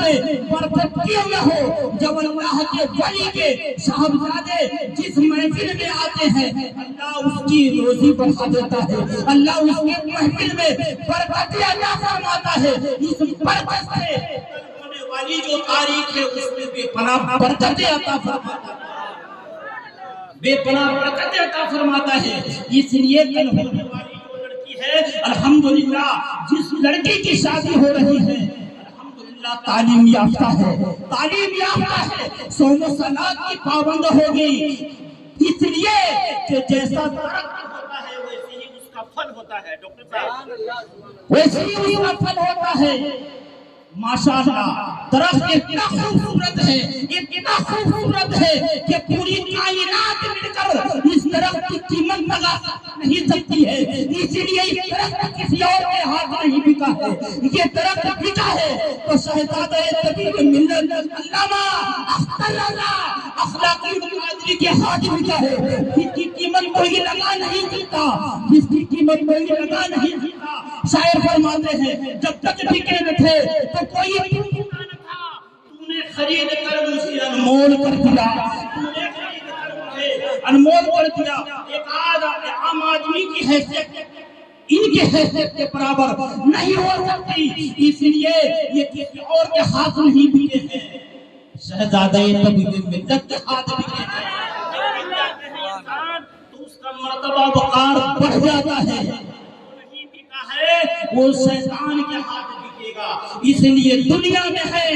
میں برکت کیوں نہ ہو جب اللہ کے ولی کے صاحبزادے جس محفل میں آتے ہیں اللہ اس کی روزی بڑھا دیتا ہے، اللہ اس کے محفل میں برکت عطا فرماتا ہے۔ اس برکت سے ہونے والی جو تاریخ ہے اس میں بے پناہ برکت عطا فرماتا ہے، بے پناہ برکت عطا فرماتا ہے۔ اس لیے کل ہونے والی جو لڑکی ہے الحمدللہ، جس لڑکی کی شادی ہو رہی ہے الحمدللہ تعلیم یافتہ ہے، تعلیم یافتہ ہے، صوم و صلاۃ کی پابند ہوگی، اس لیے کہ جیسا درخت ہوتا ہے ویسے ہی اس کا پھل ہوتا ہے، ڈاکٹر صاحب ویسے ہی اس کا پھل ہوتا ہے۔ ماشاءاللہ درخت اتنا خوبصورت ہے، اتنا خوبصورت ہے کہ پوری کائنات مل کر اس درخت کی قیمت لگا نہیں سکتی ہے، اسی لیے یہ درخت کسی اور کے ہاتھ نہیں بکا ہے، یہ درخت بکا ہے تو شہزادہ طبیب ملت علامہ اختر اللہ اخلاقی قادری کے ہاتھ بکا ہے، جس کی قیمت کوئی لگا نہیں سکتا، جس کی قیمت کوئی لگا نہیں سکتا۔ شاعر فرماتے ہیں جب تک بکے نہ تھے تو کوئی پوچھتا نہ تھا، تو نے خرید کر مجھے انمول کر دیا، تو نے خرید کر مجھے انمول کر دیا۔ ایک عام آدمی کی حیثیت ان کی حیثیت کے برابر نہیں ہو سکتی، اس لیے یہ کسی اور کے ہاتھ نہیں بکے ہیں، شہزادہ طبیب ملت کے ہاتھ بکے ہیں۔ تو اس کا مرتبہ وقار بڑھ جاتا ہے، نہیں بکا ہے وہ شیطان کے ہاتھ بکے گا۔ اس لیے دنیا میں ہے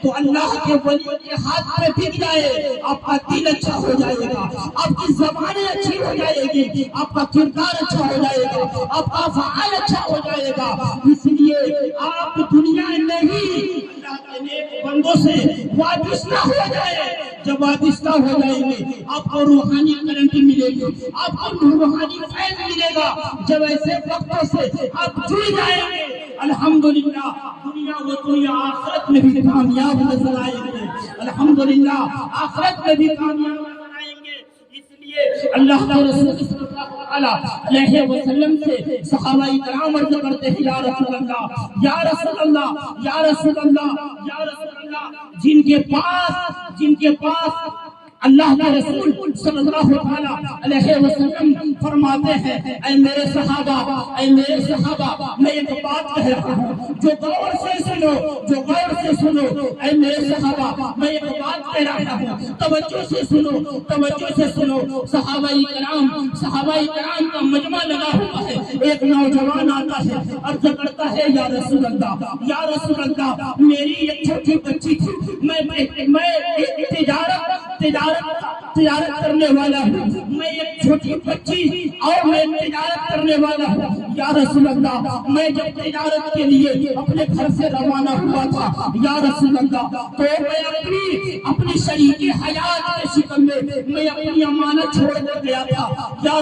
تو اللہ کے ولی کے ہاتھ میں بک جائے، آپ کا دل اچھا ہو جائے گا، آپ کی زبانیں اچھی ہو جائے گی، آپ کا کردار اچھا ہو جائے گا، آپ کا افعال اچھا ہو جائے گا۔ اس لیے آپ دنیا میں ہی اللہ کے نیک بندوں سے وابستہ ہو جائے، جب وابستہ ہو جائیں گے آپ کو روحانی کرنٹ ملے گی، آپ کو روحانی فیض ملے گا، جب ایسے وقتوں سے آپ جڑ جائیں گے الحمدللہ دنیا و دنیا آخرت میں بھی کامیاب نظر آئیں گے، الحمدللہ آخرت میں بھی کامیاب نظر آئیں گے۔ اس لیے اللہ کے رسول صلی اللہ علیہ وسلم سے صحابہ کرام عرض کرتے ہیں یا رسول اللہ یا رسول اللہ یا رسول اللہ یا رسول اللہ، جن کے پاس اللہ کے رسول صلی اللہ علیہ وسلم فرماتے ہیں اے میرے صحابہ میں ایک بات کہہ رہا ہوں جو غور سے سنو، اے میرے صحابہ میں ایک بات کہہ رہا ہوں توجہ سے سنو۔ صحابہ کرام کا مجمع لگا ہوا ہے، ایک نوجوان آتا ہے عرض کرتا ہے یا رسول اللہ میری ایک چھوٹی بچی تھی، میں تجارت کرنے والا ہوں، میں ایک چھوٹی بچی اور میں تجارت کرنے والا ہوں یا رسول اللہ، میں جب تجارت کے لیے اپنے گھر سے روانہ ہوا تھا یا رسول اللہ تو میں اپنی شریک حیات کے شکل میں اپنی امانت چھوڑ کر گیا تھا یا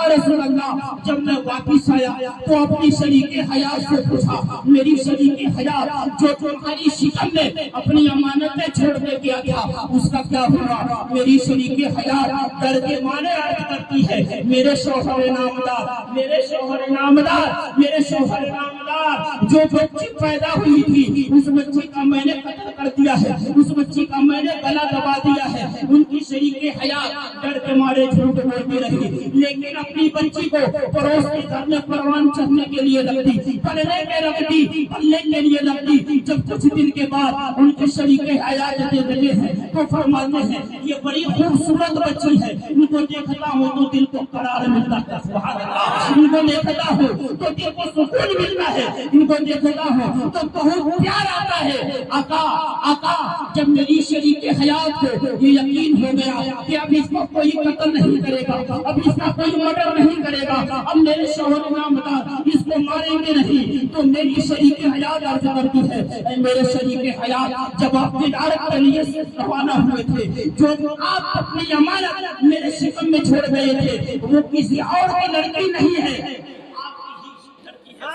رسول اللہ جب میں واپس آیا تو اپنی شریک حیات سے پوچھا میری شریک حیات جو تمہاری شکل میں اپنی امانتیں چھوڑ کے گیا تھا اس کا کیا ہوا؟ میری شریک حیات ڈر کے مارے عرض کرتی ہے میرے شوہر نامدار جو بچی پیدا ہوئی تھی اس بچی کا میں نے قتل کر دیا ہے، اس بچی کا میں نے گلا دبا دیا ہے۔ ان کی شریک حیات ڈر کے مارے جھوٹ بولتی رہی، لیکن اپنی بچی کو پڑوس کے گھر میں پروان چڑھنے کے لیے رکھ دی، پلنے کے لیے رکھ دی۔ جب کچھ دن کے بعد ان کی شریک حیات دیتے ہیں تو فرماتے ہیں یہ بڑی خوبصورت بچی ہے، ان کو دیکھتا ہوں تو دل کو قرار ملتا ہے، سبحان اللہ، ان کو دیکھتا ہوں تو دل کو سکون ملتا ہے، ان کو دیکھتا ہوں تو بہت پیار آتا ہے۔ آقا جب میری شریک حیات کو یہ یقین ہو گیا کہ اب اس کو کوئی قتل نہیں کرے گا، اب اس کا کوئی مرڈر نہیں کرے گا، اب میرے شوہر نامدار اس کو ماریں گے نہیں، تو میری شریک حیات عرض کرتی ہے اے میرے شریک حیات جب آپ تجارت کے لیے روانہ ہوئے تھے جو آپ اپنی امانت میرے شکم میں چھوڑ گئے تھے وہ کسی اور کی لڑکی نہیں ہے،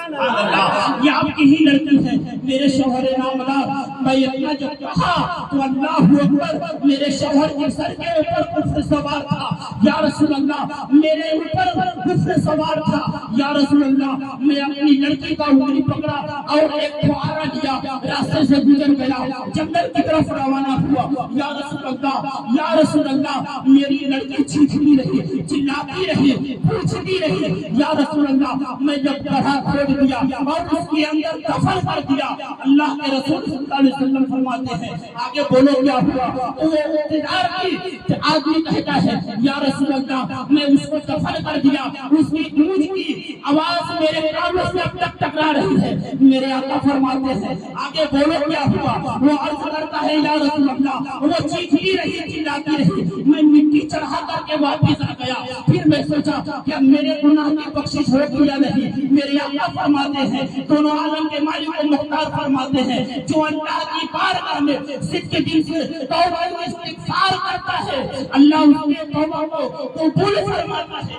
یہ آپ کی ہی لڑکی ہے میرے شوہر نامدار. میں اتنا جب کہا تو اللہ اکبر میرے شوہر کے سر کے اوپر کفر سوار تھا یا رسول اللہ, میرے اوپر کفر سوار تھا یا رسول اللہ. میں اپنی لڑکی کا انگلی پکڑا اور ایک فوارہ لیا, راستے سے گزر گیا, جنگل کی طرف روانہ ہوا. یا رسول اللہ یا رسول اللہ, میری لڑکی چیختی رہی, چلاتی رہی, پوچھتی رہی یا رسول اللہ. میں جب گڑھا کھود دیا اور اس کے اندر دفن کر دیا. اللہ کے رسول صلی اللہ علیہ وسلم فرماتے ہیں آگے بولو کیا ہوا. وہ انتظار کی آدمی کہتا ہے یا رسول اللہ میں اس کو دفن کر دیا, اس کی گونج کی آواز میرے کانوں سے اب تک ٹکرا رہی ہے. میرے آقا فرماتے ہیں آگے بولو کیا ہوا. وہ عرض کرتا ہے یا رسول اللہ وہ چیختی رہی, چلاتی رہی, میں مٹی چڑھا کر کے واپس آ گیا. پھر میں سوچا کہ میرے گناہ کی بخشش ہوگی یا نہیں. میرے آقا فرماتے ہیں دونوں عالم کے مالک و مختار فرماتے ہیں جو اللہ کی بارگاہ میں صدق دل سے توبہ و استغفار کرتا ہے اللہ اس کے توبہ کو قبول فرماتا ہے.